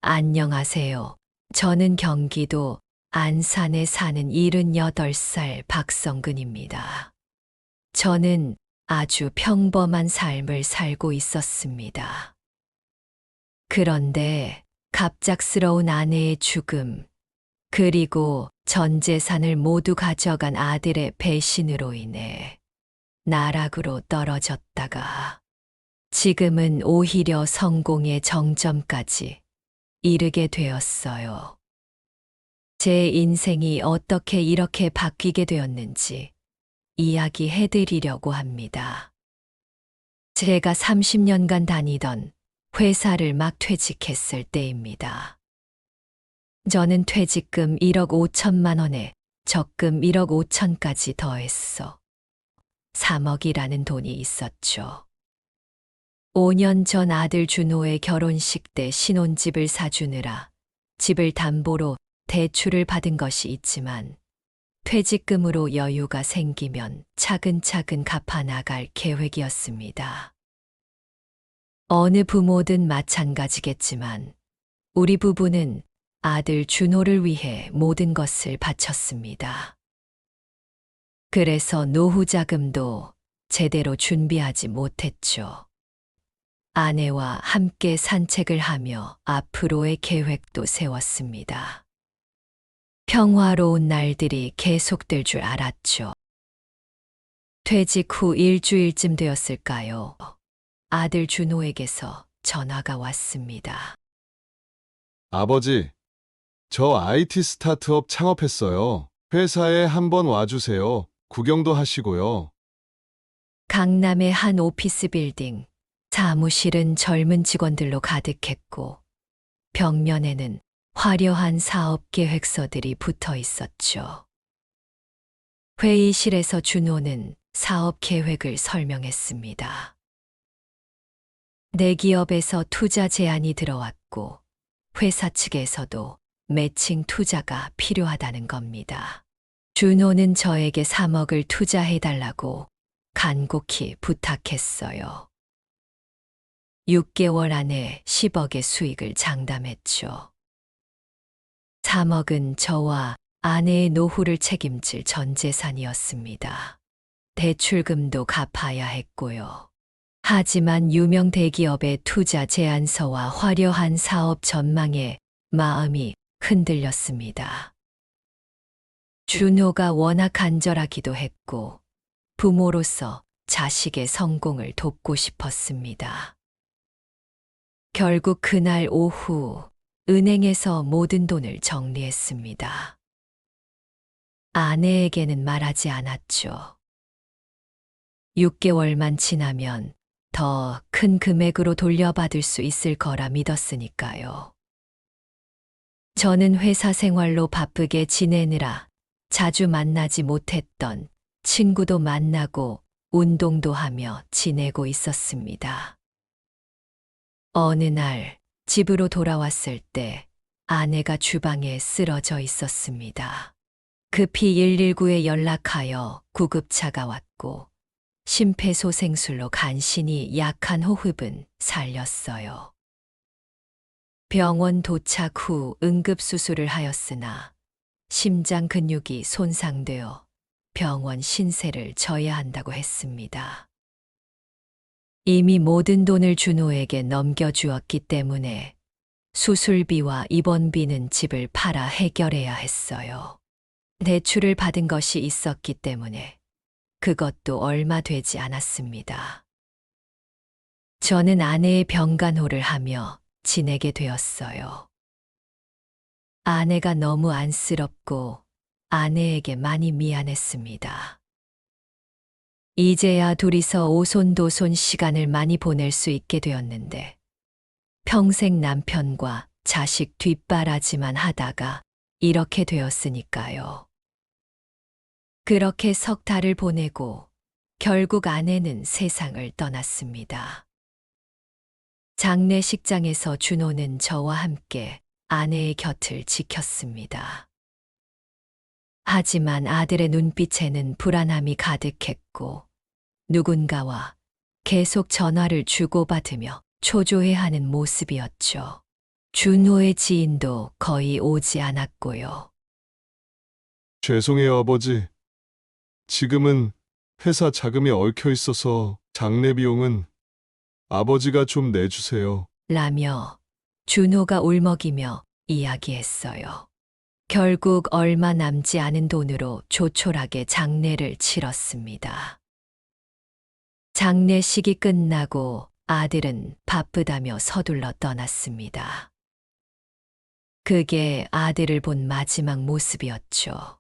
안녕하세요. 저는 경기도 안산에 사는 78살 박성근입니다. 저는 아주 평범한 삶을 살고 있었습니다. 그런데 갑작스러운 아내의 죽음, 그리고 전 재산을 모두 가져간 아들의 배신으로 인해 나락으로 떨어졌다가 지금은 오히려 성공의 정점까지 이르게 되었어요. 제 인생이 어떻게 이렇게 바뀌게 되었는지 이야기해 드리려고 합니다. 제가 30년간 다니던 회사를 막 퇴직했을 때입니다. 저는 퇴직금 1억 5천만 원에 적금 1억 5천까지 더했어 3억이라는 돈이 있었죠. 5년 전 아들 준호의 결혼식 때 신혼집을 사주느라 집을 담보로 대출을 받은 것이 있지만 퇴직금으로 여유가 생기면 차근차근 갚아 나갈 계획이었습니다. 어느 부모든 마찬가지겠지만 우리 부부는 아들 준호를 위해 모든 것을 바쳤습니다. 그래서 노후 자금도 제대로 준비하지 못했죠. 아내와 함께 산책을 하며 앞으로의 계획도 세웠습니다. 평화로운 날들이 계속될 줄 알았죠. 퇴직 후 일주일쯤 되었을까요? 아들 준호에게서 전화가 왔습니다. 아버지, 저 IT 스타트업 창업했어요. 회사에 한번 와주세요. 구경도 하시고요. 강남의 한 오피스 빌딩, 사무실은 젊은 직원들로 가득했고 벽면에는 화려한 사업 계획서들이 붙어 있었죠. 회의실에서 준호는 사업 계획을 설명했습니다. 내 기업에서 투자 제안이 들어왔고 회사 측에서도 매칭 투자가 필요하다는 겁니다. 준호는 저에게 3억을 투자해달라고 간곡히 부탁했어요. 6개월 안에 10억의 수익을 장담했죠. 3억은 저와 아내의 노후를 책임질 전 재산이었습니다. 대출금도 갚아야 했고요. 하지만 유명 대기업의 투자 제안서와 화려한 사업 전망에 마음이 흔들렸습니다. 준호가 워낙 간절하기도 했고 부모로서 자식의 성공을 돕고 싶었습니다. 결국 그날 오후 은행에서 모든 돈을 정리했습니다. 아내에게는 말하지 않았죠. 6개월만 지나면 더 큰 금액으로 돌려받을 수 있을 거라 믿었으니까요. 저는 회사 생활로 바쁘게 지내느라 자주 만나지 못했던 친구도 만나고 운동도 하며 지내고 있었습니다. 어느 날 집으로 돌아왔을 때 아내가 주방에 쓰러져 있었습니다. 급히 119에 연락하여 구급차가 왔고 심폐소생술로 간신히 약한 호흡은 살렸어요. 병원 도착 후 응급수술을 하였으나 심장 근육이 손상되어 병원 신세를 져야 한다고 했습니다. 이미 모든 돈을 준호에게 넘겨주었기 때문에 수술비와 입원비는 집을 팔아 해결해야 했어요. 대출을 받은 것이 있었기 때문에 그것도 얼마 되지 않았습니다. 저는 아내의 병간호를 하며 지내게 되었어요. 아내가 너무 안쓰럽고 아내에게 많이 미안했습니다. 이제야 둘이서 오손도손 시간을 많이 보낼 수 있게 되었는데 평생 남편과 자식 뒷바라지만 하다가 이렇게 되었으니까요. 그렇게 석 달을 보내고 결국 아내는 세상을 떠났습니다. 장례식장에서 준호는 저와 함께 아내의 곁을 지켰습니다. 하지만 아들의 눈빛에는 불안함이 가득했고 누군가와 계속 전화를 주고받으며 초조해하는 모습이었죠. 준호의 지인도 거의 오지 않았고요. 죄송해요, 아버지. 지금은 회사 자금이 얽혀 있어서 장례 비용은 아버지가 좀 내주세요. 라며 준호가 울먹이며 이야기했어요. 결국 얼마 남지 않은 돈으로 조촐하게 장례를 치렀습니다. 장례식이 끝나고 아들은 바쁘다며 서둘러 떠났습니다. 그게 아들을 본 마지막 모습이었죠.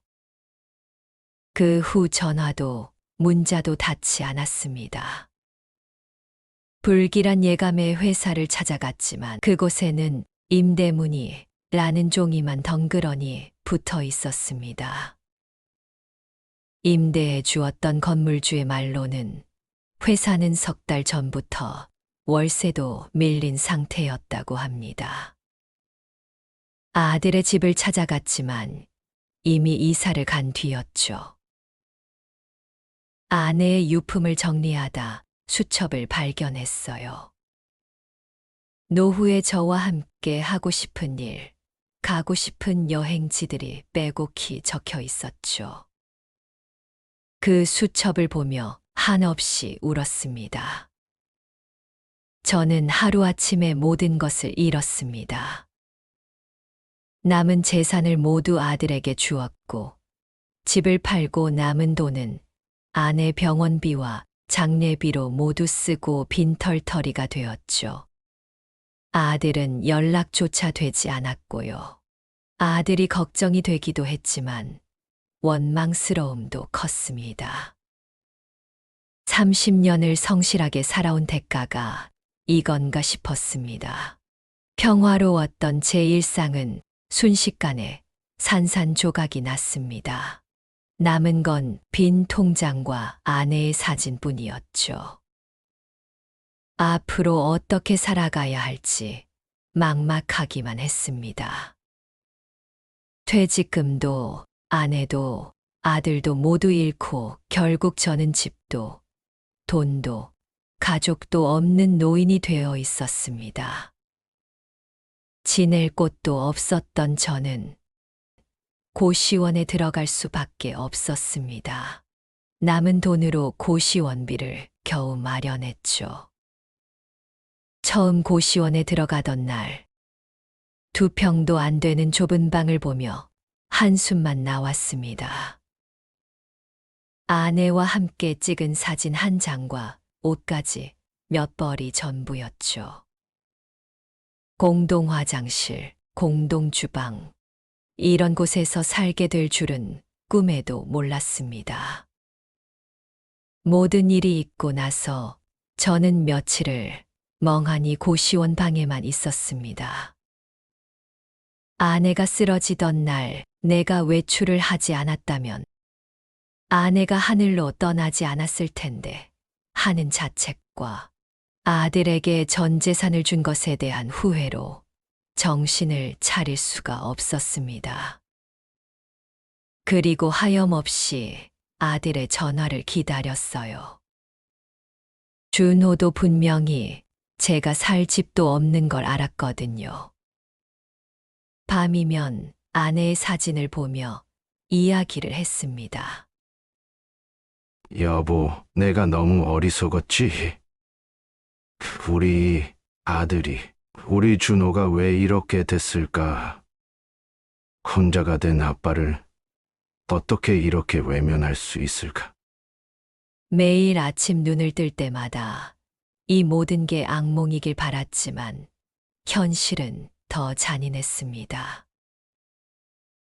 그 후 전화도 문자도 닿지 않았습니다. 불길한 예감의 회사를 찾아갔지만 그곳에는 임대문의 라는 종이만 덩그러니 붙어 있었습니다. 임대해 주었던 건물주의 말로는 회사는 석 달 전부터 월세도 밀린 상태였다고 합니다. 아들의 집을 찾아갔지만 이미 이사를 간 뒤였죠. 아내의 유품을 정리하다 수첩을 발견했어요. 노후에 저와 함께 하고 싶은 일, 가고 싶은 여행지들이 빼곡히 적혀 있었죠. 그 수첩을 보며 한없이 울었습니다. 저는 하루아침에 모든 것을 잃었습니다. 남은 재산을 모두 아들에게 주었고, 집을 팔고 남은 돈은 아내 병원비와 장례비로 모두 쓰고 빈털터리가 되었죠. 아들은 연락조차 되지 않았고요. 아들이 걱정이 되기도 했지만 원망스러움도 컸습니다. 30년을 성실하게 살아온 대가가 이건가 싶었습니다. 평화로웠던 제 일상은 순식간에 산산조각이 났습니다. 남은 건 빈 통장과 아내의 사진뿐이었죠. 앞으로 어떻게 살아가야 할지 막막하기만 했습니다. 퇴직금도 아내도 아들도 모두 잃고 결국 저는 집도 돈도 가족도 없는 노인이 되어 있었습니다. 지낼 곳도 없었던 저는 고시원에 들어갈 수밖에 없었습니다. 남은 돈으로 고시원비를 겨우 마련했죠. 처음 고시원에 들어가던 날, 2평도 안 되는 좁은 방을 보며 한숨만 나왔습니다. 아내와 함께 찍은 사진 한 장과 옷까지 몇 벌이 전부였죠. 공동 화장실, 공동 주방, 이런 곳에서 살게 될 줄은 꿈에도 몰랐습니다. 모든 일이 있고 나서 저는 며칠을 멍하니 고시원 방에만 있었습니다. 아내가 쓰러지던 날 내가 외출을 하지 않았다면 아내가 하늘로 떠나지 않았을 텐데 하는 자책과 아들에게 전 재산을 준 것에 대한 후회로 정신을 차릴 수가 없었습니다. 그리고 하염없이 아들의 전화를 기다렸어요. 준호도 분명히 제가 살 집도 없는 걸 알았거든요. 밤이면 아내의 사진을 보며 이야기를 했습니다. 여보, 내가 너무 어리석었지? 우리 아들이, 우리 준호가 왜 이렇게 됐을까? 혼자가 된 아빠를 어떻게 이렇게 외면할 수 있을까? 매일 아침 눈을 뜰 때마다 이 모든 게 악몽이길 바랐지만 현실은 더 잔인했습니다.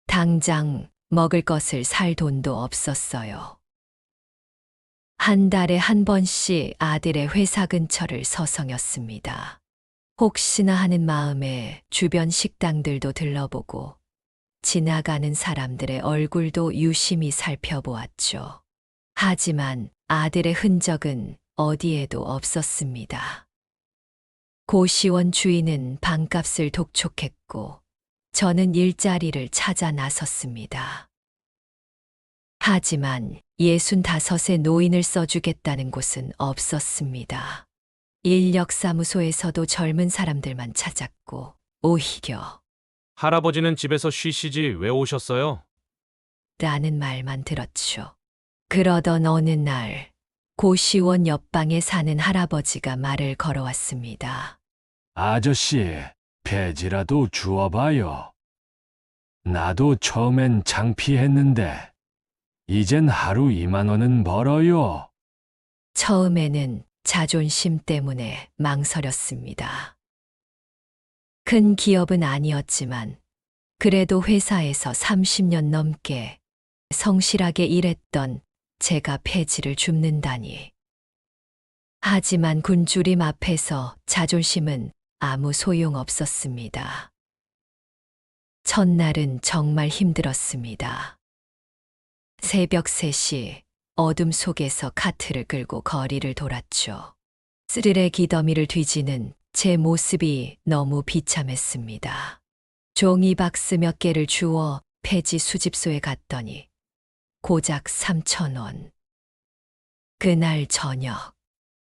당장 먹을 것을 살 돈도 없었어요. 한 달에 한 번씩 아들의 회사 근처를 서성였습니다. 혹시나 하는 마음에 주변 식당들도 들러보고 지나가는 사람들의 얼굴도 유심히 살펴보았죠. 하지만 아들의 흔적은 어디에도 없었습니다. 고시원 주인은 방값을 독촉했고 저는 일자리를 찾아 나섰습니다. 하지만 65세 노인을 써주겠다는 곳은 없었습니다. 인력사무소에서도 젊은 사람들만 찾았고 오히려 할아버지는 집에서 쉬시지 왜 오셨어요? 라는 말만 들었죠. 그러던 어느 날 고시원 옆방에 사는 할아버지가 말을 걸어왔습니다. 아저씨, 배지라도 주워봐요. 나도 처음엔 창피했는데, 이젠 하루 2만 원은 벌어요. 처음에는 자존심 때문에 망설였습니다. 큰 기업은 아니었지만 그래도 회사에서 30년 넘게 성실하게 일했던 제가 폐지를 줍는다니. 하지만 굶주림 앞에서 자존심은 아무 소용 없었습니다. 첫날은 정말 힘들었습니다. 새벽 3시 어둠 속에서 카트를 끌고 거리를 돌았죠. 쓰레기 더미를 뒤지는 제 모습이 너무 비참했습니다. 종이박스 몇 개를 주워 폐지 수집소에 갔더니 고작 3,000원. 그날 저녁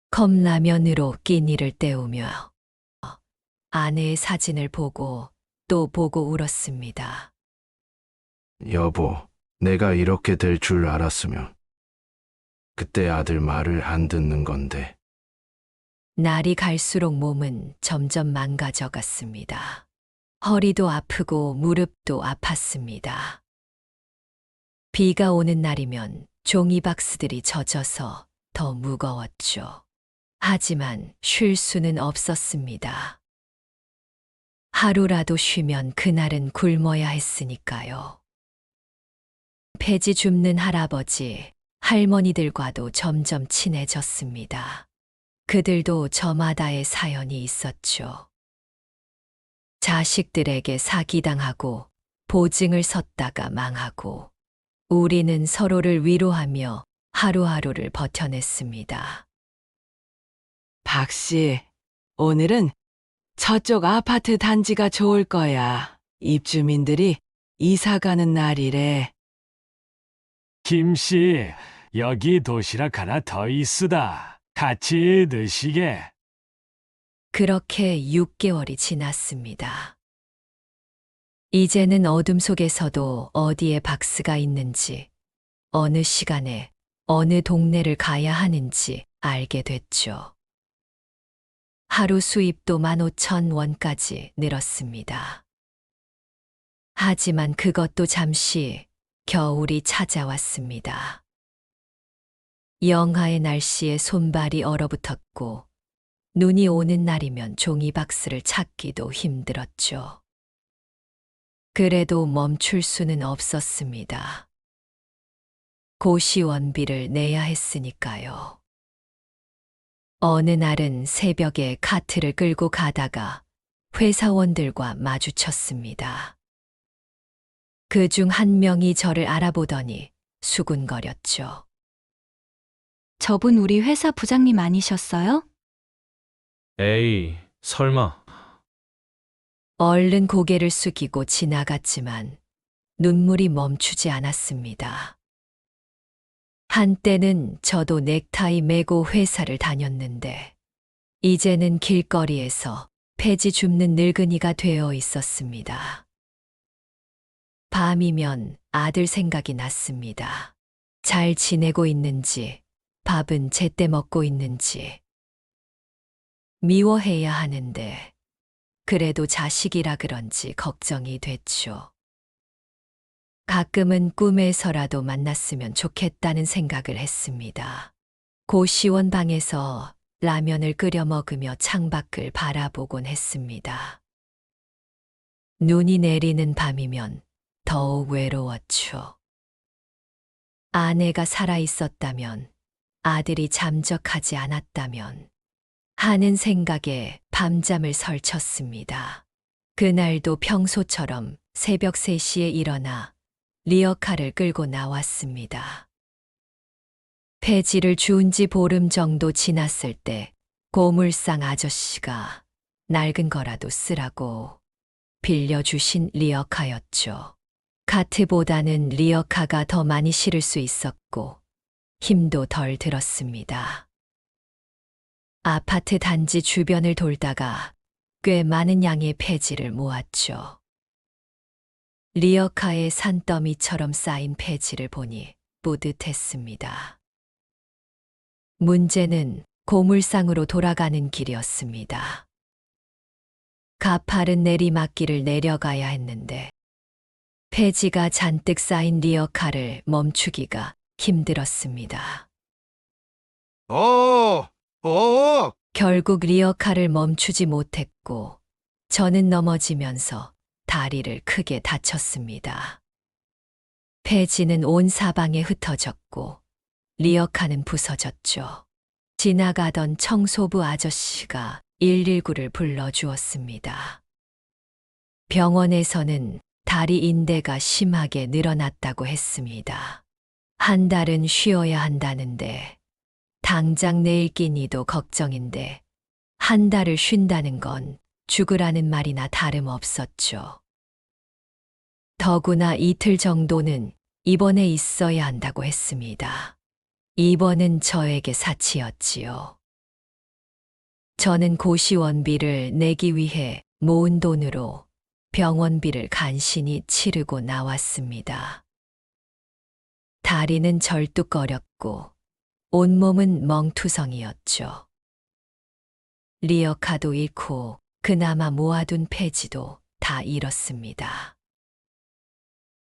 컵라면으로 끼니를 때우며 아내의 사진을 보고 또 보고 울었습니다. 여보, 내가 이렇게 될 줄 알았으면 그때 아들 말을 안 듣는 건데. 날이 갈수록 몸은 점점 망가져 갔습니다. 허리도 아프고 무릎도 아팠습니다. 비가 오는 날이면 종이박스들이 젖어서 더 무거웠죠. 하지만 쉴 수는 없었습니다. 하루라도 쉬면 그날은 굶어야 했으니까요. 폐지 줍는 할아버지, 할머니들과도 점점 친해졌습니다. 그들도 저마다의 사연이 있었죠. 자식들에게 사기당하고 보증을 섰다가 망하고 우리는 서로를 위로하며 하루하루를 버텨냈습니다. 박 씨, 오늘은 저쪽 아파트 단지가 좋을 거야. 입주민들이 이사 가는 날이래. 김씨, 여기 도시락 하나 더 있으다. 같이 드시게. 그렇게 6개월이 지났습니다. 이제는 어둠 속에서도 어디에 박스가 있는지, 어느 시간에 어느 동네를 가야 하는지 알게 됐죠. 하루 수입도 15,000원까지 늘었습니다. 하지만 그것도 잠시 겨울이 찾아왔습니다. 영하의 날씨에 손발이 얼어붙었고 눈이 오는 날이면 종이박스를 찾기도 힘들었죠. 그래도 멈출 수는 없었습니다. 고시원비를 내야 했으니까요. 어느 날은 새벽에 카트를 끌고 가다가 회사원들과 마주쳤습니다. 그중 한 명이 저를 알아보더니 수군거렸죠. 저분 우리 회사 부장님 아니셨어요? 에이, 설마. 얼른 고개를 숙이고 지나갔지만 눈물이 멈추지 않았습니다. 한때는 저도 넥타이 매고 회사를 다녔는데 이제는 길거리에서 폐지 줍는 늙은이가 되어 있었습니다. 밤이면 아들 생각이 났습니다. 잘 지내고 있는지, 밥은 제때 먹고 있는지. 미워해야 하는데 그래도 자식이라 그런지 걱정이 됐죠. 가끔은 꿈에서라도 만났으면 좋겠다는 생각을 했습니다. 고시원 방에서 라면을 끓여 먹으며 창밖을 바라보곤 했습니다. 눈이 내리는 밤이면 더욱 외로웠죠. 아내가 살아 있었다면, 아들이 잠적하지 않았다면 하는 생각에 밤잠을 설쳤습니다. 그날도 평소처럼 새벽 3시에 일어나 리어카를 끌고 나왔습니다. 폐지를 주운 지 보름 정도 지났을 때 고물상 아저씨가 낡은 거라도 쓰라고 빌려주신 리어카였죠. 카트보다는 리어카가 더 많이 실을 수 있었고 힘도 덜 들었습니다. 아파트 단지 주변을 돌다가 꽤 많은 양의 폐지를 모았죠. 리어카의 산더미처럼 쌓인 폐지를 보니 뿌듯했습니다. 문제는 고물상으로 돌아가는 길이었습니다. 가파른 내리막길을 내려가야 했는데 폐지가 잔뜩 쌓인 리어카를 멈추기가 힘들었습니다. 결국 리어카를 멈추지 못했고 저는 넘어지면서 다리를 크게 다쳤습니다. 폐지는 온 사방에 흩어졌고 리어카는 부서졌죠. 지나가던 청소부 아저씨가 119를 불러주었습니다. 병원에서는 다리 인대가 심하게 늘어났다고 했습니다. 한 달은 쉬어야 한다는데 당장 내일 끼니도 걱정인데 한 달을 쉰다는 건 죽으라는 말이나 다름없었죠. 더구나 이틀 정도는 입원해 있어야 한다고 했습니다. 입원은 저에게 사치였지요. 저는 고시원비를 내기 위해 모은 돈으로 병원비를 간신히 치르고 나왔습니다. 다리는 절뚝거렸고 온몸은 멍투성이었죠. 리어카도 잃고 그나마 모아둔 폐지도 다 잃었습니다.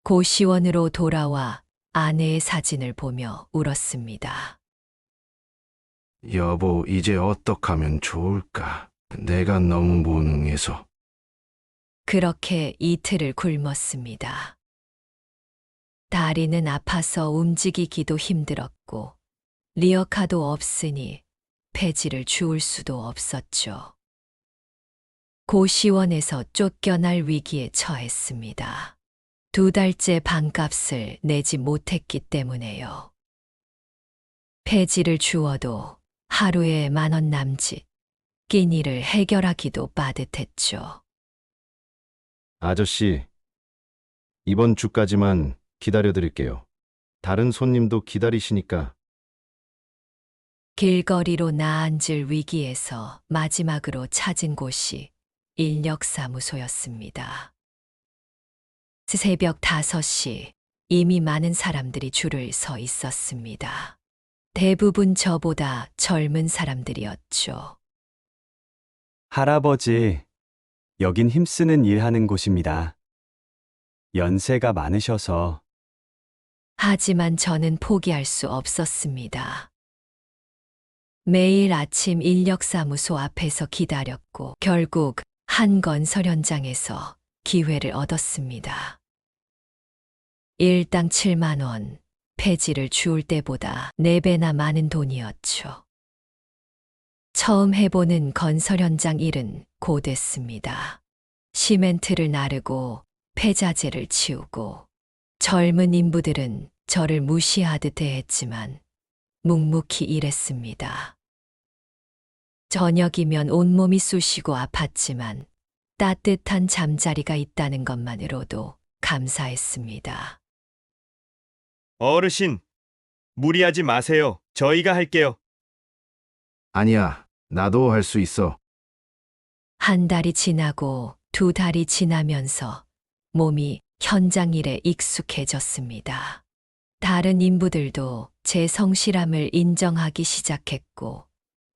고시원으로 돌아와 아내의 사진을 보며 울었습니다. 여보, 이제 어떡하면 좋을까? 내가 너무 무능해서. 그렇게 이틀을 굶었습니다. 다리는 아파서 움직이기도 힘들었고 리어카도 없으니 폐지를 주울 수도 없었죠. 고시원에서 쫓겨날 위기에 처했습니다. 2달째 방값을 내지 못했기 때문에요. 폐지를 주어도 하루에 10,000원 남짓, 끼니를 해결하기도 빠듯했죠. 아저씨, 이번 주까지만 기다려드릴게요. 다른 손님도 기다리시니까. 길거리로 나앉을 위기에서 마지막으로 찾은 곳이 인력사무소였습니다. 새벽 5시 이미 많은 사람들이 줄을 서 있었습니다. 대부분 저보다 젊은 사람들이었죠. 할아버지, 여긴 힘쓰는 일하는 곳입니다. 연세가 많으셔서. 하지만 저는 포기할 수 없었습니다. 매일 아침 인력사무소 앞에서 기다렸고 결국 한 건설 현장에서 기회를 얻었습니다. 일당 7만 원, 폐지를 주울 때보다 4배나 많은 돈이었죠. 처음 해보는 건설 현장 일은 고됐습니다. 시멘트를 나르고 폐자재를 치우고 젊은 인부들은 저를 무시하듯 대했지만 묵묵히 일했습니다. 저녁이면 온몸이 쑤시고 아팠지만 따뜻한 잠자리가 있다는 것만으로도 감사했습니다. 어르신, 무리하지 마세요. 저희가 할게요. 아니야, 나도 할 수 있어. 한 달이 지나고 2달이 지나면서 몸이 현장 일에 익숙해졌습니다. 다른 인부들도 제 성실함을 인정하기 시작했고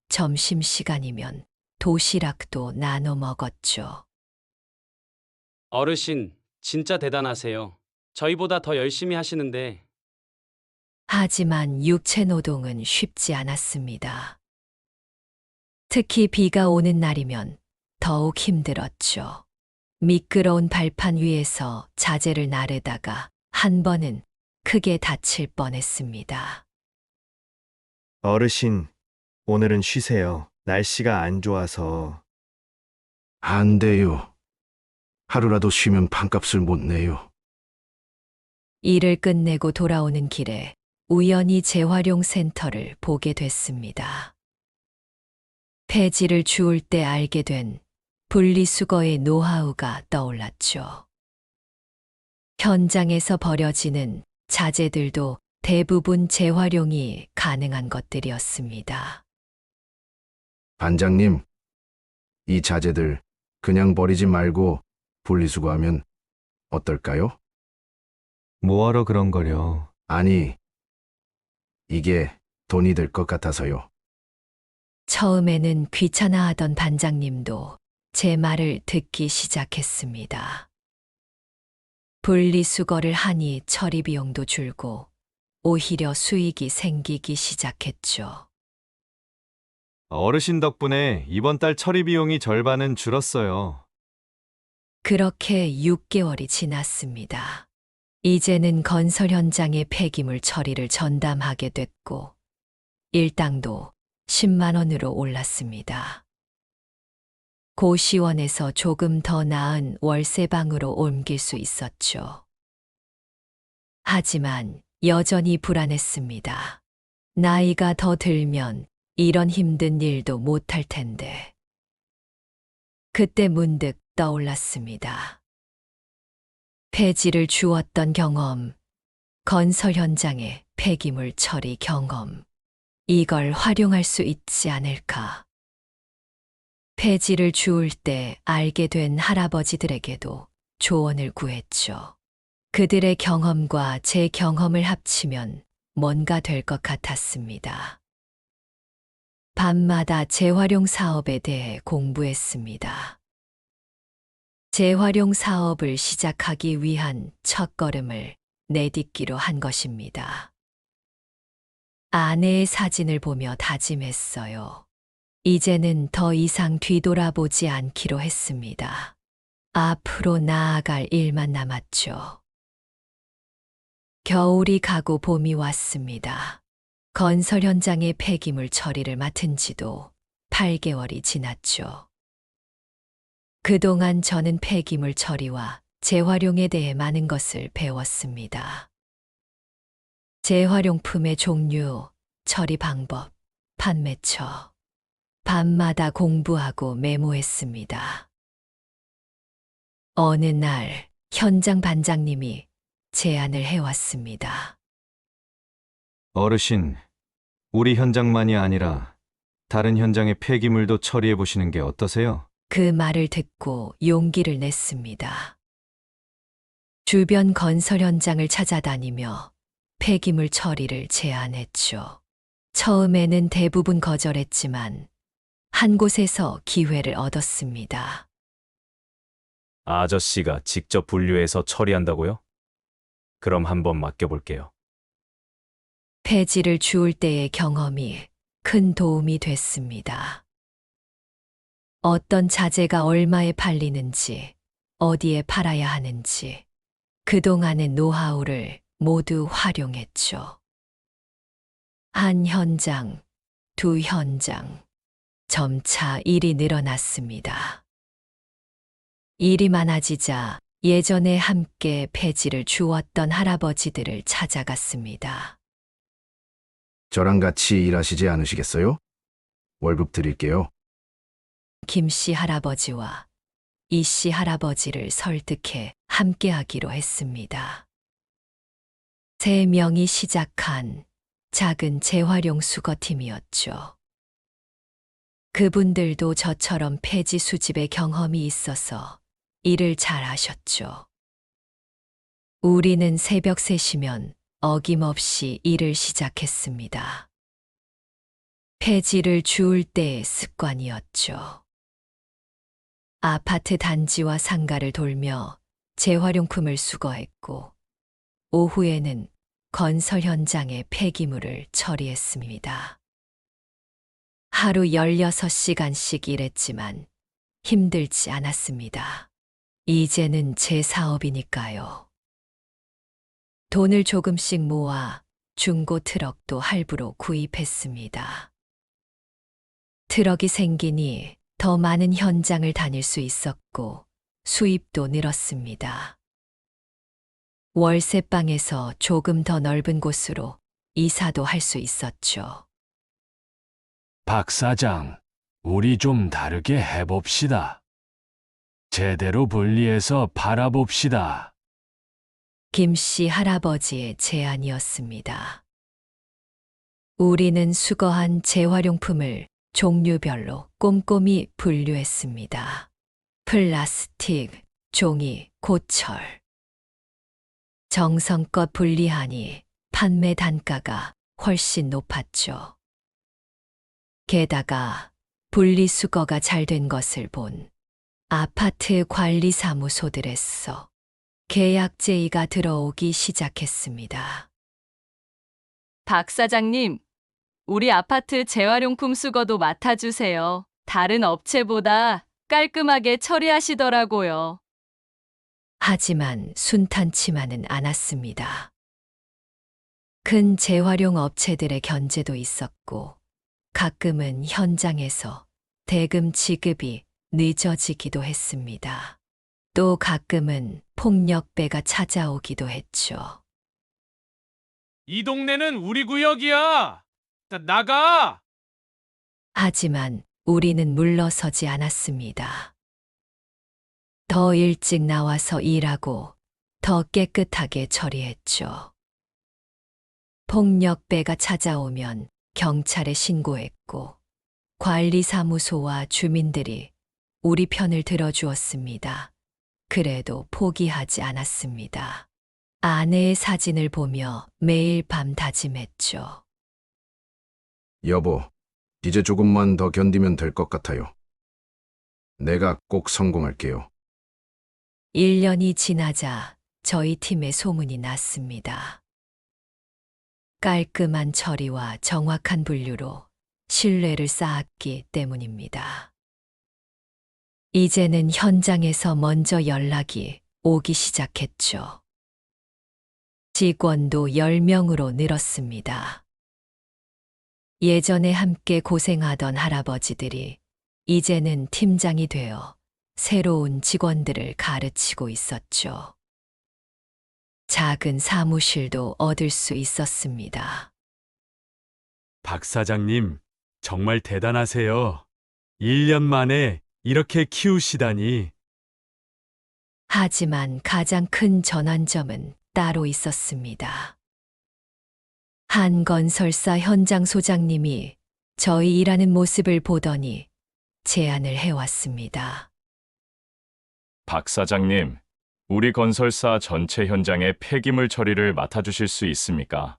점심시간이면 도시락도 나눠 먹었죠. 어르신, 진짜 대단하세요. 저희보다 더 열심히 하시는데. 하지만 육체 노동은 쉽지 않았습니다. 특히 비가 오는 날이면 더욱 힘들었죠. 미끄러운 발판 위에서 자재를 나르다가 한 번은 크게 다칠 뻔했습니다. 어르신, 오늘은 쉬세요. 날씨가 안 좋아서. 안 돼요. 하루라도 쉬면 판값을 못 내요. 일을 끝내고 돌아오는 길에 우연히 재활용센터를 보게 됐습니다. 폐지를 주울 때 알게 된 분리수거의 노하우가 떠올랐죠. 현장에서 버려지는 자재들도 대부분 재활용이 가능한 것들이었습니다. 반장님, 이 자재들 그냥 버리지 말고 분리수거하면 어떨까요? 뭐하러 그런 거려? 아니, 이게 돈이 될 것 같아서요. 처음에는 귀찮아하던 반장님도 제 말을 듣기 시작했습니다. 분리수거를 하니 처리 비용도 줄고 오히려 수익이 생기기 시작했죠. 어르신 덕분에 이번 달 처리 비용이 절반은 줄었어요. 그렇게 6개월이 지났습니다. 이제는 건설 현장의 폐기물 처리를 전담하게 됐고 일당도 10만 원으로 올랐습니다. 고시원에서 조금 더 나은 월세방으로 옮길 수 있었죠. 하지만 여전히 불안했습니다. 나이가 더 들면 이런 힘든 일도 못할 텐데. 그때 문득 떠올랐습니다. 폐지를 주었던 경험, 건설 현장의 폐기물 처리 경험, 이걸 활용할 수 있지 않을까. 폐지를 주울 때 알게 된 할아버지들에게도 조언을 구했죠. 그들의 경험과 제 경험을 합치면 뭔가 될 것 같았습니다. 밤마다 재활용 사업에 대해 공부했습니다. 재활용 사업을 시작하기 위한 첫걸음을 내딛기로 한 것입니다. 아내의 사진을 보며 다짐했어요. 이제는 더 이상 뒤돌아보지 않기로 했습니다. 앞으로 나아갈 일만 남았죠. 겨울이 가고 봄이 왔습니다. 건설 현장의 폐기물 처리를 맡은 지도 8개월이 지났죠. 그동안 저는 폐기물 처리와 재활용에 대해 많은 것을 배웠습니다. 재활용품의 종류, 처리 방법, 판매처. 밤마다 공부하고 메모했습니다. 어느 날 현장 반장님이 제안을 해왔습니다. 어르신, 우리 현장만이 아니라 다른 현장의 폐기물도 처리해 보시는 게 어떠세요? 그 말을 듣고 용기를 냈습니다. 주변 건설 현장을 찾아다니며 폐기물 처리를 제안했죠. 처음에는 대부분 거절했지만 한 곳에서 기회를 얻었습니다. 아저씨가 직접 분류해서 처리한다고요? 그럼 한번 맡겨볼게요. 폐지를 주울 때의 경험이 큰 도움이 됐습니다. 어떤 자재가 얼마에 팔리는지, 어디에 팔아야 하는지, 그동안의 노하우를 모두 활용했죠. 한 현장, 두 현장, 점차 일이 늘어났습니다. 일이 많아지자 예전에 함께 폐지를 주웠던 할아버지들을 찾아갔습니다. 저랑 같이 일하시지 않으시겠어요? 월급 드릴게요. 김씨 할아버지와 이씨 할아버지를 설득해 함께하기로 했습니다. 3명이 시작한 작은 재활용 수거팀이었죠. 그분들도 저처럼 폐지 수집의 경험이 있어서 일을 잘 하셨죠. 우리는 새벽 3시면 어김없이 일을 시작했습니다. 폐지를 주울 때의 습관이었죠. 아파트 단지와 상가를 돌며 재활용품을 수거했고, 오후에는 건설 현장의 폐기물을 처리했습니다. 하루 16시간씩 일했지만 힘들지 않았습니다. 이제는 제 사업이니까요. 돈을 조금씩 모아 중고 트럭도 할부로 구입했습니다. 트럭이 생기니 더 많은 현장을 다닐 수 있었고 수입도 늘었습니다. 월세방에서 조금 더 넓은 곳으로 이사도 할 수 있었죠. 박 사장, 우리 좀 다르게 해봅시다. 제대로 분리해서 팔아봅시다. 김씨 할아버지의 제안이었습니다. 우리는 수거한 재활용품을 종류별로 꼼꼼히 분류했습니다. 플라스틱, 종이, 고철. 정성껏 분리하니 판매 단가가 훨씬 높았죠. 게다가 분리수거가 잘 된 것을 본 아파트 관리사무소들에서 계약 제의가 들어오기 시작했습니다. 박 사장님, 우리 아파트 재활용품 수거도 맡아주세요. 다른 업체보다 깔끔하게 처리하시더라고요. 하지만 순탄치만은 않았습니다. 큰 재활용 업체들의 견제도 있었고, 가끔은 현장에서 대금 지급이 늦어지기도 했습니다. 또 가끔은 폭력배가 찾아오기도 했죠. 이 동네는 우리 구역이야. 나가! 하지만 우리는 물러서지 않았습니다. 더 일찍 나와서 일하고 더 깨끗하게 처리했죠. 폭력배가 찾아오면 경찰에 신고했고, 관리사무소와 주민들이 우리 편을 들어주었습니다. 그래도 포기하지 않았습니다. 아내의 사진을 보며 매일 밤 다짐했죠. 여보, 이제 조금만 더 견디면 될 것 같아요. 내가 꼭 성공할게요. 1년이 지나자 저희 팀에 소문이 났습니다. 깔끔한 처리와 정확한 분류로 신뢰를 쌓았기 때문입니다. 이제는 현장에서 먼저 연락이 오기 시작했죠. 직원도 10명으로 늘었습니다. 예전에 함께 고생하던 할아버지들이 이제는 팀장이 되어 새로운 직원들을 가르치고 있었죠. 작은 사무실도 얻을 수 있었습니다. 박 사장님, 정말 대단하세요. 1년 만에 이렇게 키우시다니. 하지만 가장 큰 전환점은 따로 있었습니다. 한 건설사 현장 소장님이 저희 일하는 모습을 보더니 제안을 해왔습니다. 박 사장님, 우리 건설사 전체 현장의 폐기물 처리를 맡아주실 수 있습니까?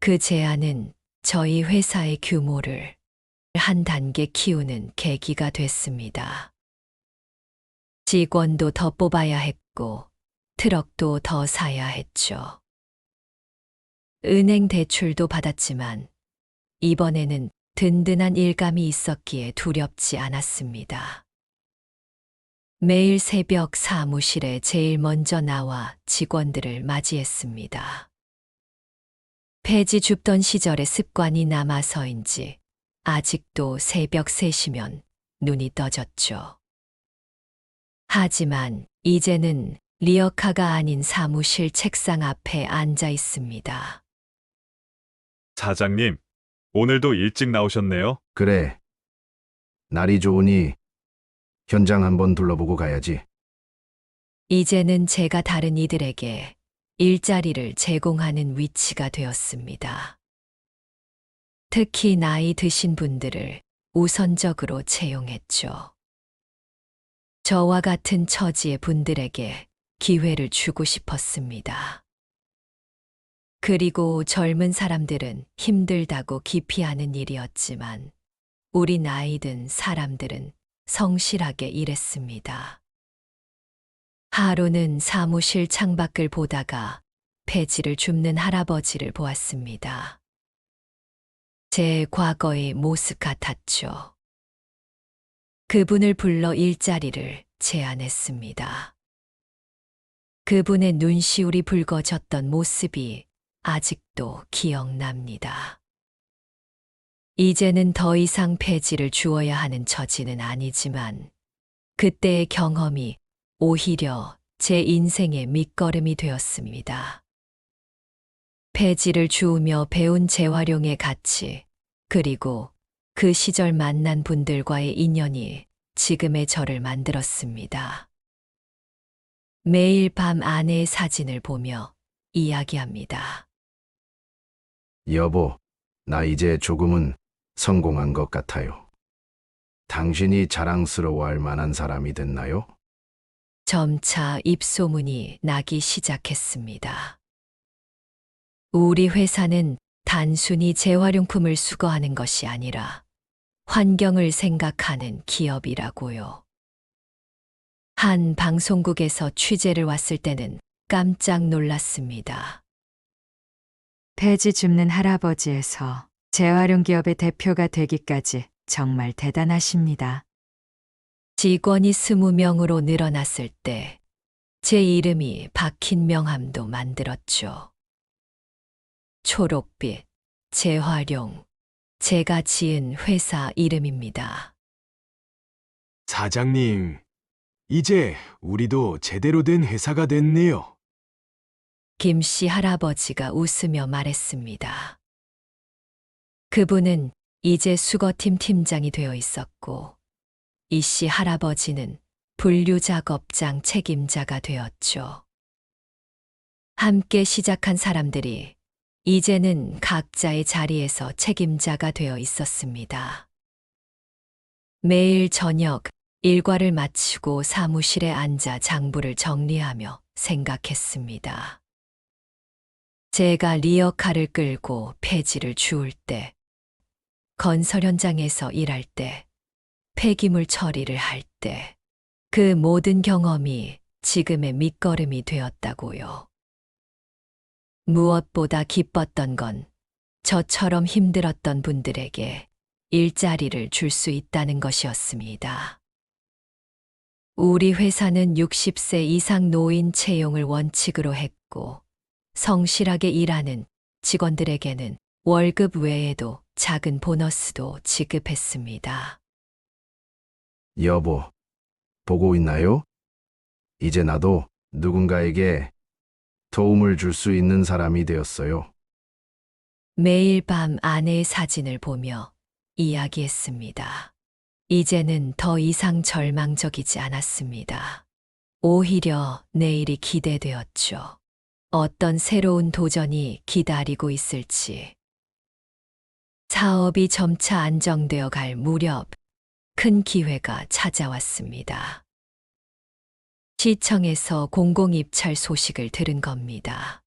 그 제안은 저희 회사의 규모를 한 단계 키우는 계기가 됐습니다. 직원도 더 뽑아야 했고, 트럭도 더 사야 했죠. 은행 대출도 받았지만, 이번에는 든든한 일감이 있었기에 두렵지 않았습니다. 매일 새벽 사무실에 제일 먼저 나와 직원들을 맞이했습니다. 폐지 줍던 시절의 습관이 남아서인지 아직도 새벽 3시면 눈이 떠졌죠. 하지만 이제는 리어카가 아닌 사무실 책상 앞에 앉아 있습니다. 사장님, 오늘도 일찍 나오셨네요. 그래. 날이 좋으니 현장 한번 둘러보고 가야지. 이제는 제가 다른 이들에게 일자리를 제공하는 위치가 되었습니다. 특히 나이 드신 분들을 우선적으로 채용했죠. 저와 같은 처지의 분들에게 기회를 주고 싶었습니다. 그리고 젊은 사람들은 힘들다고 기피하는 일이었지만 우리 나이 든 사람들은 성실하게 일했습니다. 하루는 사무실 창밖을 보다가 폐지를 줍는 할아버지를 보았습니다. 제 과거의 모습 같았죠. 그분을 불러 일자리를 제안했습니다. 그분의 눈시울이 붉어졌던 모습이 아직도 기억납니다. 이제는 더 이상 폐지를 주어야 하는 처지는 아니지만 그때의 경험이 오히려 제 인생의 밑거름이 되었습니다. 폐지를 주우며 배운 재활용의 가치, 그리고 그 시절 만난 분들과의 인연이 지금의 저를 만들었습니다. 매일 밤 아내의 사진을 보며 이야기합니다. 여보, 나 이제 조금은 성공한 것 같아요. 당신이 자랑스러워할 만한 사람이 됐나요? 점차 입소문이 나기 시작했습니다. 우리 회사는 단순히 재활용품을 수거하는 것이 아니라 환경을 생각하는 기업이라고요. 한 방송국에서 취재를 왔을 때는 깜짝 놀랐습니다. 폐지 줍는 할아버지에서 재활용 기업의 대표가 되기까지 정말 대단하십니다. 직원이 20명으로 늘어났을 때 제 이름이 박힌 명함도 만들었죠. 초록빛, 재활용, 제가 지은 회사 이름입니다. 사장님, 이제 우리도 제대로 된 회사가 됐네요. 김씨 할아버지가 웃으며 말했습니다. 그분은 이제 수거팀 팀장이 되어 있었고, 이씨 할아버지는 분류작업장 책임자가 되었죠. 함께 시작한 사람들이 이제는 각자의 자리에서 책임자가 되어 있었습니다. 매일 저녁 일과를 마치고 사무실에 앉아 장부를 정리하며 생각했습니다. 제가 리어카를 끌고 폐지를 주울 때, 건설 현장에서 일할 때, 폐기물 처리를 할 때, 그 모든 경험이 지금의 밑거름이 되었다고요. 무엇보다 기뻤던 건 저처럼 힘들었던 분들에게 일자리를 줄 수 있다는 것이었습니다. 우리 회사는 60세 이상 노인 채용을 원칙으로 했고, 성실하게 일하는 직원들에게는 월급 외에도 작은 보너스도 지급했습니다. 여보, 보고 있나요? 이제 나도 누군가에게 도움을 줄 수 있는 사람이 되었어요. 매일 밤 아내의 사진을 보며 이야기했습니다. 이제는 더 이상 절망적이지 않았습니다. 오히려 내일이 기대되었죠. 어떤 새로운 도전이 기다리고 있을지. 사업이 점차 안정되어 갈 무렵 큰 기회가 찾아왔습니다. 시청에서 공공입찰 소식을 들은 겁니다.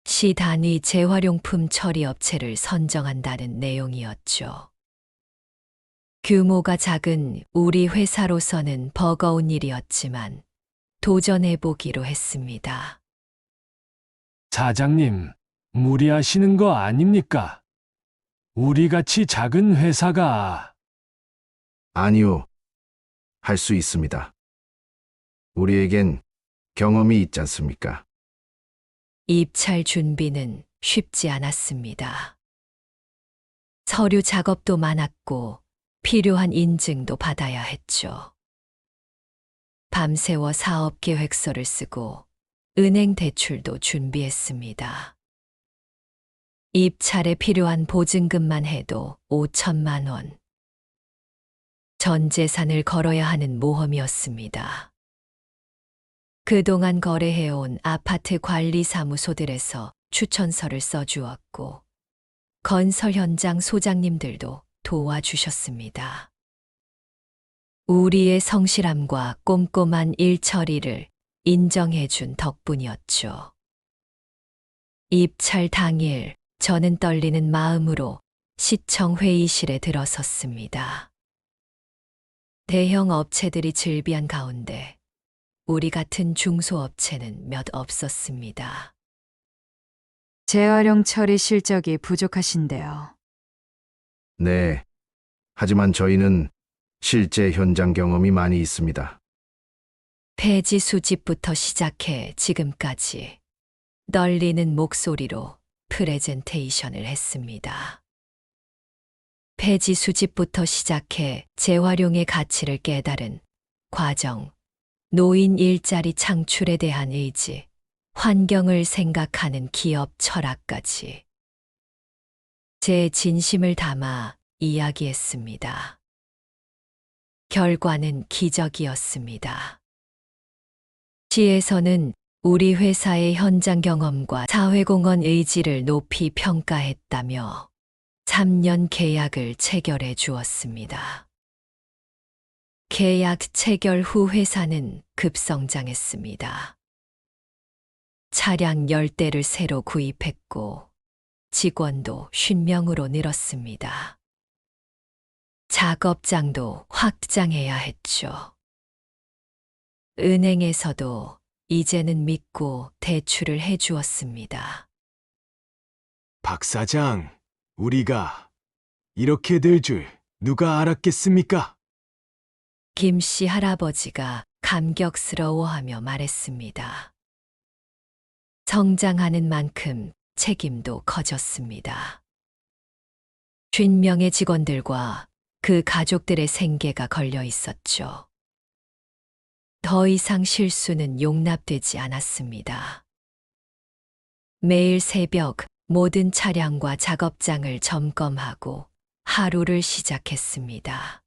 시 단위 재활용품 처리 업체를 선정한다는 내용이었죠. 규모가 작은 우리 회사로서는 버거운 일이었지만 도전해보기로 했습니다. 사장님, 무리하시는 거 아닙니까? 우리같이 작은 회사가... 아니요, 할 수 있습니다. 우리에겐 경험이 있지 않습니까? 입찰 준비는 쉽지 않았습니다. 서류 작업도 많았고 필요한 인증도 받아야 했죠. 밤새워 사업 계획서를 쓰고 은행 대출도 준비했습니다. 입찰에 필요한 보증금만 해도 5천만 원. 전 재산을 걸어야 하는 모험이었습니다. 그동안 거래해온 아파트 관리 사무소들에서 추천서를 써주었고, 건설 현장 소장님들도 도와주셨습니다. 우리의 성실함과 꼼꼼한 일 처리를 인정해준 덕분이었죠. 입찰 당일, 저는 떨리는 마음으로 시청 회의실에 들어섰습니다. 대형 업체들이 즐비한 가운데 우리 같은 중소업체는 몇 없었습니다. 재활용 처리 실적이 부족하신데요. 네, 하지만 저희는 실제 현장 경험이 많이 있습니다. 폐지 수집부터 시작해 지금까지 떨리는 목소리로 프레젠테이션을 했습니다. 폐지 수집부터 시작해 재활용의 가치를 깨달은 과정, 노인 일자리 창출에 대한 의지, 환경을 생각하는 기업 철학까지 제 진심을 담아 이야기했습니다. 결과는 기적이었습니다. 시에서는 우리 회사의 현장 경험과 사회공헌 의지를 높이 평가했다며 3년 계약을 체결해 주었습니다. 계약 체결 후 회사는 급성장했습니다. 차량 10대를 새로 구입했고 직원도 50명으로 늘었습니다. 작업장도 확장해야 했죠. 은행에서도 이제는 믿고 대출을 해주었습니다. 박 사장, 우리가 이렇게 될 줄 누가 알았겠습니까? 김 씨 할아버지가 감격스러워하며 말했습니다. 성장하는 만큼 책임도 커졌습니다. 50명의 직원들과 그 가족들의 생계가 걸려 있었죠. 더 이상 실수는 용납되지 않았습니다. 매일 새벽 모든 차량과 작업장을 점검하고 하루를 시작했습니다.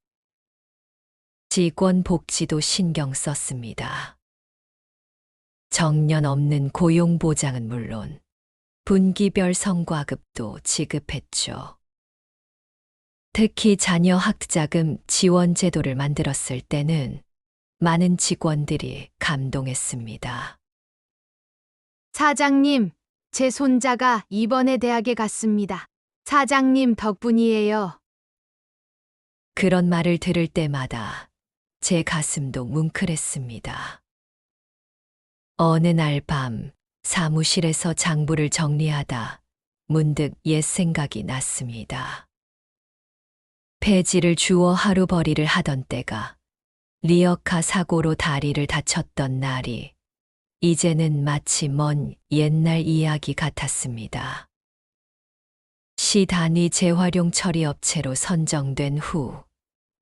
직원 복지도 신경 썼습니다. 정년 없는 고용보장은 물론 분기별 성과급도 지급했죠. 특히 자녀 학자금 지원 제도를 만들었을 때는 많은 직원들이 감동했습니다. 사장님, 제 손자가 이번에 대학에 갔습니다. 사장님 덕분이에요. 그런 말을 들을 때마다 제 가슴도 뭉클했습니다. 어느 날 밤 사무실에서 장부를 정리하다 문득 옛 생각이 났습니다. 폐지를 주워 하루벌이를 하던 때가 리어카 사고로 다리를 다쳤던 날이 이제는 마치 먼 옛날 이야기 같았습니다. 시 단위 재활용 처리 업체로 선정된 후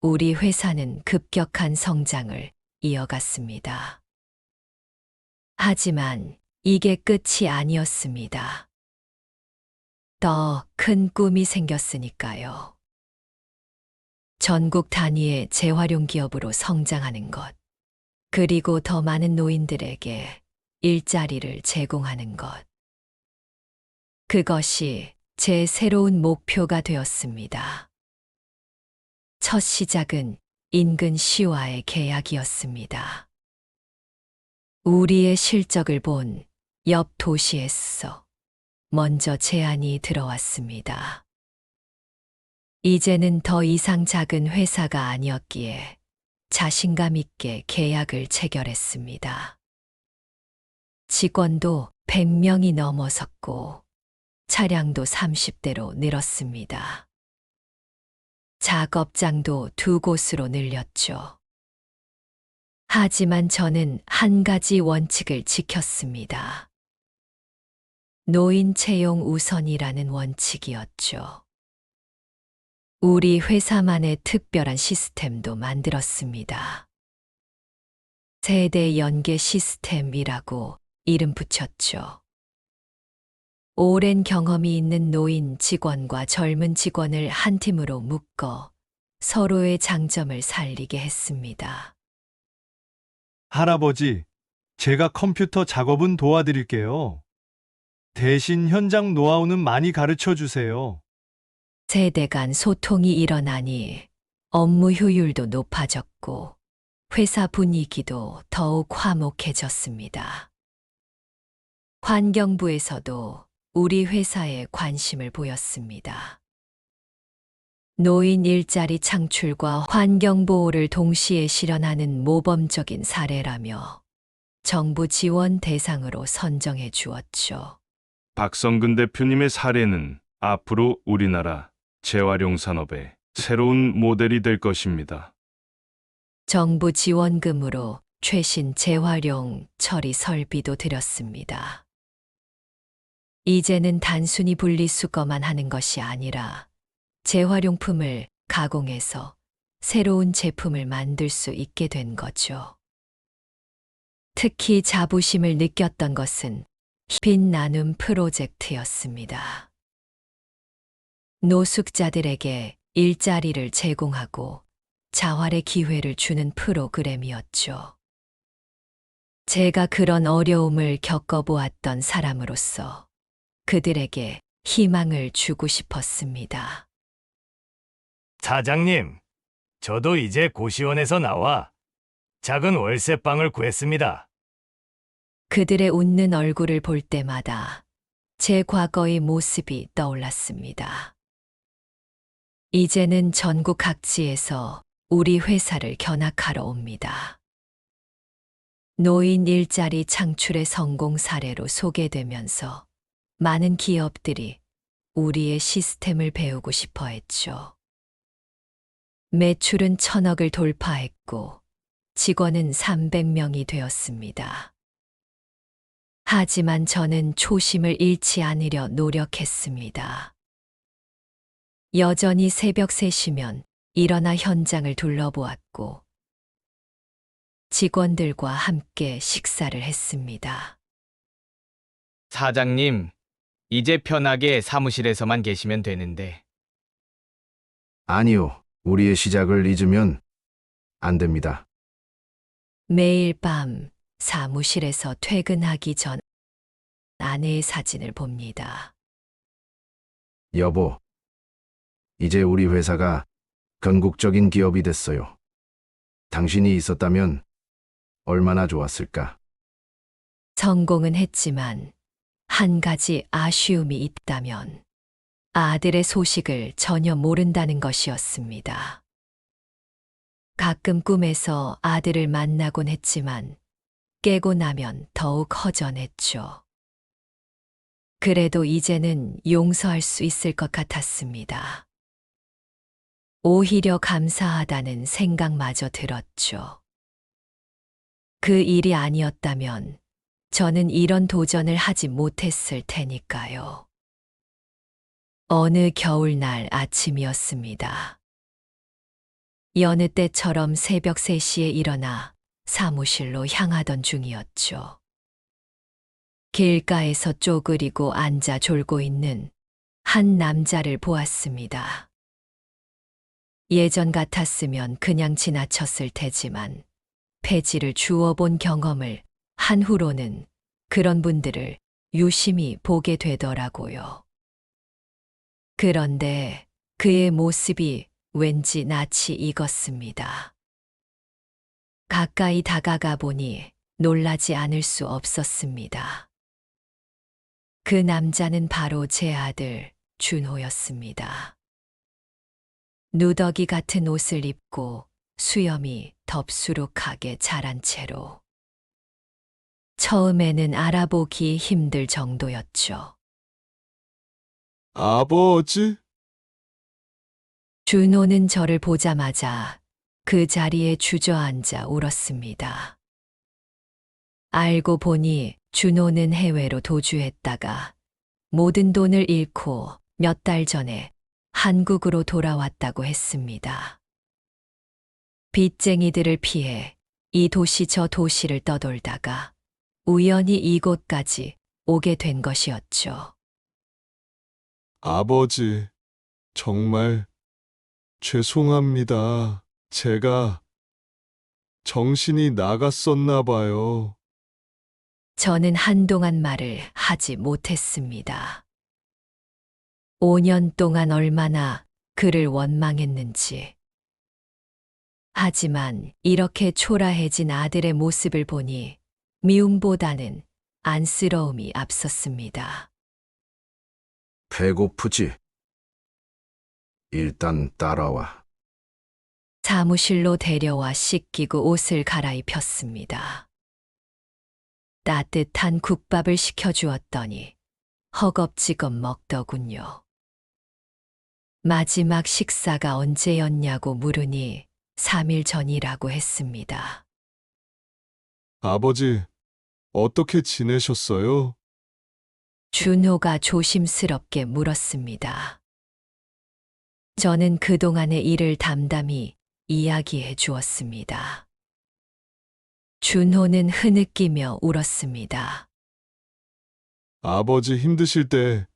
우리 회사는 급격한 성장을 이어갔습니다. 하지만 이게 끝이 아니었습니다. 더 큰 꿈이 생겼으니까요. 전국 단위의 재활용 기업으로 성장하는 것, 그리고 더 많은 노인들에게 일자리를 제공하는 것. 그것이 제 새로운 목표가 되었습니다. 첫 시작은 인근 시와의 계약이었습니다. 우리의 실적을 본 옆 도시에서 먼저 제안이 들어왔습니다. 이제는 더 이상 작은 회사가 아니었기에 자신감 있게 계약을 체결했습니다. 직원도 100명이 넘어섰고 차량도 30대로 늘었습니다. 작업장도 2곳으로 늘렸죠. 하지만 저는 한 가지 원칙을 지켰습니다. 노인 채용 우선이라는 원칙이었죠. 우리 회사만의 특별한 시스템도 만들었습니다. 세대 연계 시스템이라고 이름 붙였죠. 오랜 경험이 있는 노인 직원과 젊은 직원을 한 팀으로 묶어 서로의 장점을 살리게 했습니다. 할아버지, 제가 컴퓨터 작업은 도와드릴게요. 대신 현장 노하우는 많이 가르쳐 주세요. 세대 간 소통이 일어나니 업무 효율도 높아졌고 회사 분위기도 더욱 화목해졌습니다. 환경부에서도 우리 회사에 관심을 보였습니다. 노인 일자리 창출과 환경보호를 동시에 실현하는 모범적인 사례라며 정부 지원 대상으로 선정해 주었죠. 박성근 대표님의 사례는 앞으로 우리나라 재활용 산업의 새로운 모델이 될 것입니다. 정부 지원금으로 최신 재활용 처리 설비도 들였습니다. 이제는 단순히 분리수거만 하는 것이 아니라 재활용품을 가공해서 새로운 제품을 만들 수 있게 된 거죠. 특히 자부심을 느꼈던 것은 빚 나눔 프로젝트였습니다. 노숙자들에게 일자리를 제공하고 자활의 기회를 주는 프로그램이었죠. 제가 그런 어려움을 겪어보았던 사람으로서 그들에게 희망을 주고 싶었습니다. 사장님, 저도 이제 고시원에서 나와 작은 월세방을 구했습니다. 그들의 웃는 얼굴을 볼 때마다 제 과거의 모습이 떠올랐습니다. 이제는 전국 각지에서 우리 회사를 견학하러 옵니다. 노인 일자리 창출의 성공 사례로 소개되면서 많은 기업들이 우리의 시스템을 배우고 싶어 했죠. 매출은 1,000억을 돌파했고 직원은 300명이 되었습니다. 하지만 저는 초심을 잃지 않으려 노력했습니다. 여전히 새벽 3시면 일어나 현장을 둘러보았고 직원들과 함께 식사를 했습니다. 사장님, 이제 편하게 사무실에서만 계시면 되는데. 아니요. 우리의 시작을 잊으면 안 됩니다. 매일 밤 사무실에서 퇴근하기 전 아내의 사진을 봅니다. 여보, 이제 우리 회사가 건국적인 기업이 됐어요. 당신이 있었다면 얼마나 좋았을까? 성공은 했지만 한 가지 아쉬움이 있다면 아들의 소식을 전혀 모른다는 것이었습니다. 가끔 꿈에서 아들을 만나곤 했지만 깨고 나면 더욱 허전했죠. 그래도 이제는 용서할 수 있을 것 같았습니다. 오히려 감사하다는 생각마저 들었죠. 그 일이 아니었다면 저는 이런 도전을 하지 못했을 테니까요. 어느 겨울날 아침이었습니다. 여느 때처럼 새벽 3시에 일어나 사무실로 향하던 중이었죠. 길가에서 쪼그리고 앉아 졸고 있는 한 남자를 보았습니다. 예전 같았으면 그냥 지나쳤을 테지만 폐지를 주워본 경험을 한 후로는 그런 분들을 유심히 보게 되더라고요. 그런데 그의 모습이 왠지 낯이 익었습니다. 가까이 다가가 보니 놀라지 않을 수 없었습니다. 그 남자는 바로 제 아들 준호였습니다. 누더기 같은 옷을 입고 수염이 덥수룩하게 자란 채로. 처음에는 알아보기 힘들 정도였죠. 아버지? 준호는 저를 보자마자 그 자리에 주저앉아 울었습니다. 알고 보니 준호는 해외로 도주했다가 모든 돈을 잃고 몇 달 전에 한국으로 돌아왔다고 했습니다. 빚쟁이들을 피해 이 도시 저 도시를 떠돌다가 우연히 이곳까지 오게 된 것이었죠. 아버지, 정말 죄송합니다. 제가 정신이 나갔었나 봐요. 저는 한동안 말을 하지 못했습니다. 5년 동안 얼마나 그를 원망했는지. 하지만 이렇게 초라해진 아들의 모습을 보니 미움보다는 안쓰러움이 앞섰습니다. 배고프지? 일단 따라와. 사무실로 데려와 씻기고 옷을 갈아입혔습니다. 따뜻한 국밥을 시켜주었더니 허겁지겁 먹더군요. 마지막 식사가 언제였냐고 물으니 3일 전이라고 했습니다. 아버지, 어떻게 지내셨어요? 준호가 조심스럽게 물었습니다. 저는 그동안의 일을 담담히 이야기해 주었습니다. 준호는 흐느끼며 울었습니다. 아버지 힘드실 때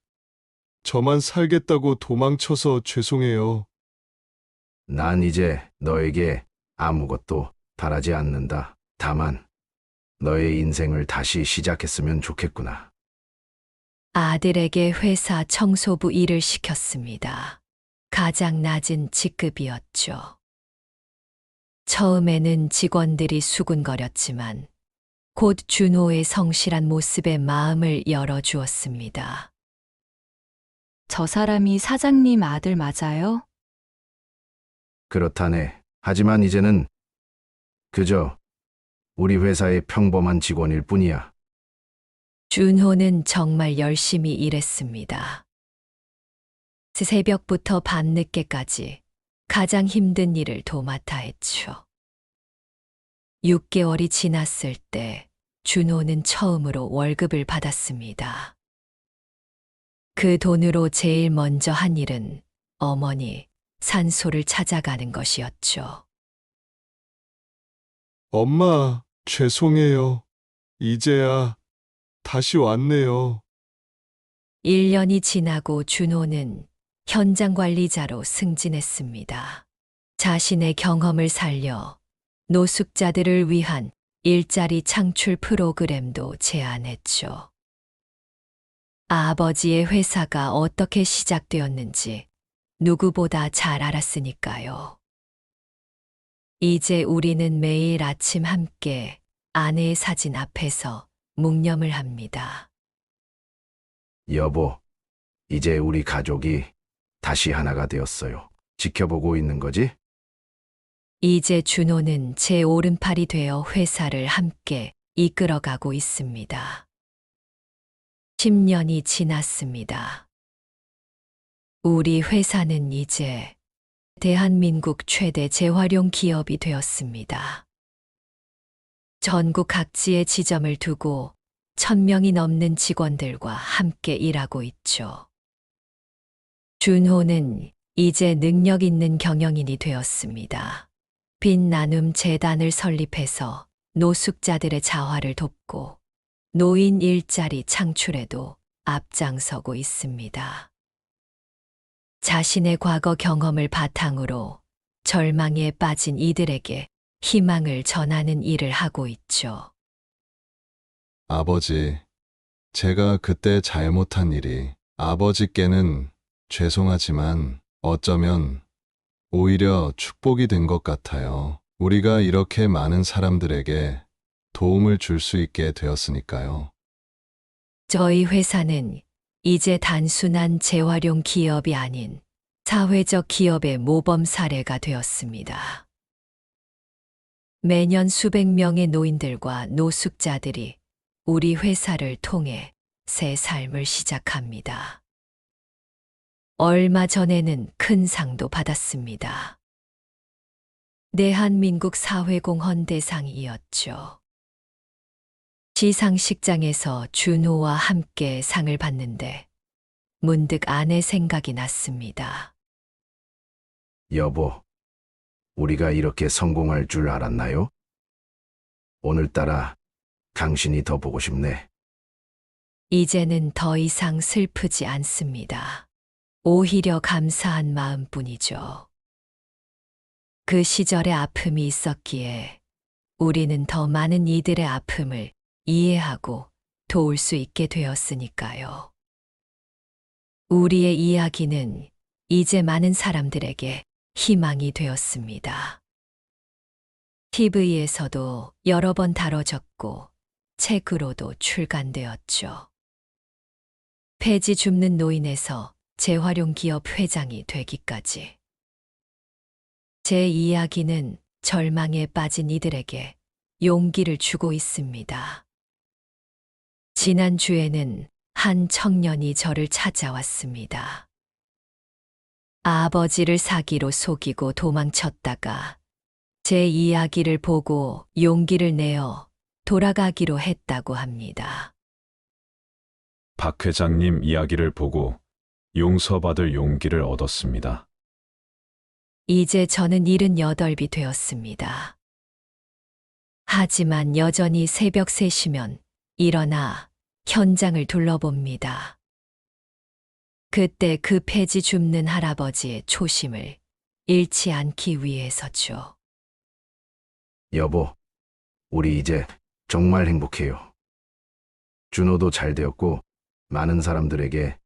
저만 살겠다고 도망쳐서 죄송해요. 난 이제 너에게 아무것도 바라지 않는다. 다만 너의 인생을 다시 시작했으면 좋겠구나. 아들에게 회사 청소부 일을 시켰습니다. 가장 낮은 직급이었죠. 처음에는 직원들이 수군거렸지만 곧 준호의 성실한 모습에 마음을 열어주었습니다. 저 사람이 사장님 아들 맞아요? 그렇다네. 하지만 이제는 그저 우리 회사의 평범한 직원일 뿐이야. 준호는 정말 열심히 일했습니다. 새벽부터 밤늦게까지 가장 힘든 일을 도맡아 했죠. 6개월이 지났을 때 준호는 처음으로 월급을 받았습니다. 그 돈으로 제일 먼저 한 일은 어머니 산소를 찾아가는 것이었죠. 엄마, 죄송해요. 이제야 다시 왔네요. 1년이 지나고 준호는 현장 관리자로 승진했습니다. 자신의 경험을 살려 노숙자들을 위한 일자리 창출 프로그램도 제안했죠. 아버지의 회사가 어떻게 시작되었는지 누구보다 잘 알았으니까요. 이제 우리는 매일 아침 함께 아내의 사진 앞에서 묵념을 합니다. 여보, 이제 우리 가족이 다시 하나가 되었어요. 지켜보고 있는 거지? 이제 준호는 제 오른팔이 되어 회사를 함께 이끌어가고 있습니다. 10년이 지났습니다. 우리 회사는 이제 대한민국 최대 재활용 기업이 되었습니다. 전국 각지에 지점을 두고 1000명이 넘는 직원들과 함께 일하고 있죠. 준호는 이제 능력 있는 경영인이 되었습니다. 빈나눔 재단을 설립해서 노숙자들의 자활을 돕고 노인 일자리 창출에도 앞장서고 있습니다. 자신의 과거 경험을 바탕으로 절망에 빠진 이들에게 희망을 전하는 일을 하고 있죠. 아버지, 제가 그때 잘못한 일이 아버지께는 죄송하지만 어쩌면 오히려 축복이 된 것 같아요. 우리가 이렇게 많은 사람들에게 도움을 줄 수 있게 되었으니까요. 저희 회사는 이제 단순한 재활용 기업이 아닌 사회적 기업의 모범 사례가 되었습니다. 매년 수백 명의 노인들과 노숙자들이 우리 회사를 통해 새 삶을 시작합니다. 얼마 전에는 큰 상도 받았습니다. 대한민국 사회공헌 대상이었죠. 시상식장에서 준호와 함께 상을 받는데 문득 아내 생각이 났습니다. 여보, 우리가 이렇게 성공할 줄 알았나요? 오늘따라 당신이 더 보고 싶네. 이제는 더 이상 슬프지 않습니다. 오히려 감사한 마음뿐이죠. 그 시절의 아픔이 있었기에 우리는 더 많은 이들의 아픔을 이해하고 도울 수 있게 되었으니까요. 우리의 이야기는 이제 많은 사람들에게 희망이 되었습니다. TV에서도 여러 번 다뤄졌고 책으로도 출간되었죠. 폐지 줍는 노인에서 재활용 기업 회장이 되기까지. 제 이야기는 절망에 빠진 이들에게 용기를 주고 있습니다. 지난주에는 한 청년이 저를 찾아왔습니다. 아버지를 사기로 속이고 도망쳤다가 제 이야기를 보고 용기를 내어 돌아가기로 했다고 합니다. 박 회장님 이야기를 보고 용서받을 용기를 얻었습니다. 이제 저는 78이 되었습니다. 하지만 여전히 새벽 3시면 일어나 현장을 둘러봅니다. 그때 그 폐지 줍는 할아버지의 초심을 잃지 않기 위해서죠. 여보, 우리 이제 정말 행복해요. 준호도 잘 되었고 많은 사람들에게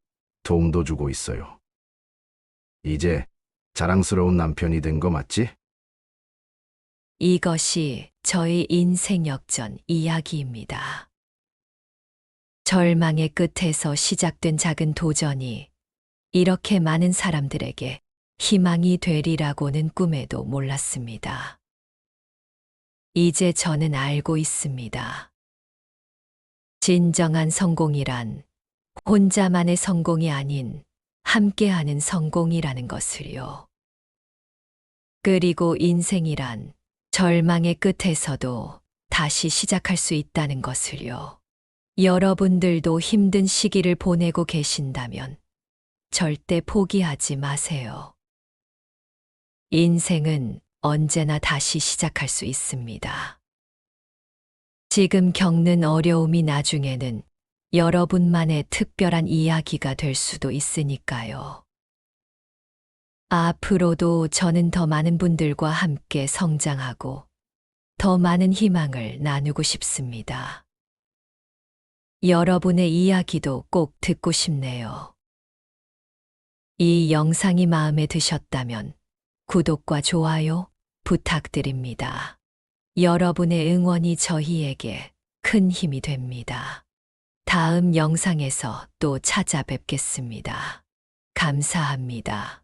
도움도 주고 있어요. 이제 자랑스러운 남편이 된 거 맞지? 이것이 저의 인생 역전 이야기입니다. 절망의 끝에서 시작된 작은 도전이 이렇게 많은 사람들에게 희망이 되리라고는 꿈에도 몰랐습니다. 이제 저는 알고 있습니다. 진정한 성공이란 혼자만의 성공이 아닌 함께하는 성공이라는 것을요. 그리고 인생이란 절망의 끝에서도 다시 시작할 수 있다는 것을요. 여러분들도 힘든 시기를 보내고 계신다면 절대 포기하지 마세요. 인생은 언제나 다시 시작할 수 있습니다. 지금 겪는 어려움이 나중에는 여러분만의 특별한 이야기가 될 수도 있으니까요. 앞으로도 저는 더 많은 분들과 함께 성장하고 더 많은 희망을 나누고 싶습니다. 여러분의 이야기도 꼭 듣고 싶네요. 이 영상이 마음에 드셨다면 구독과 좋아요 부탁드립니다. 여러분의 응원이 저희에게 큰 힘이 됩니다. 다음 영상에서 또 찾아뵙겠습니다. 감사합니다.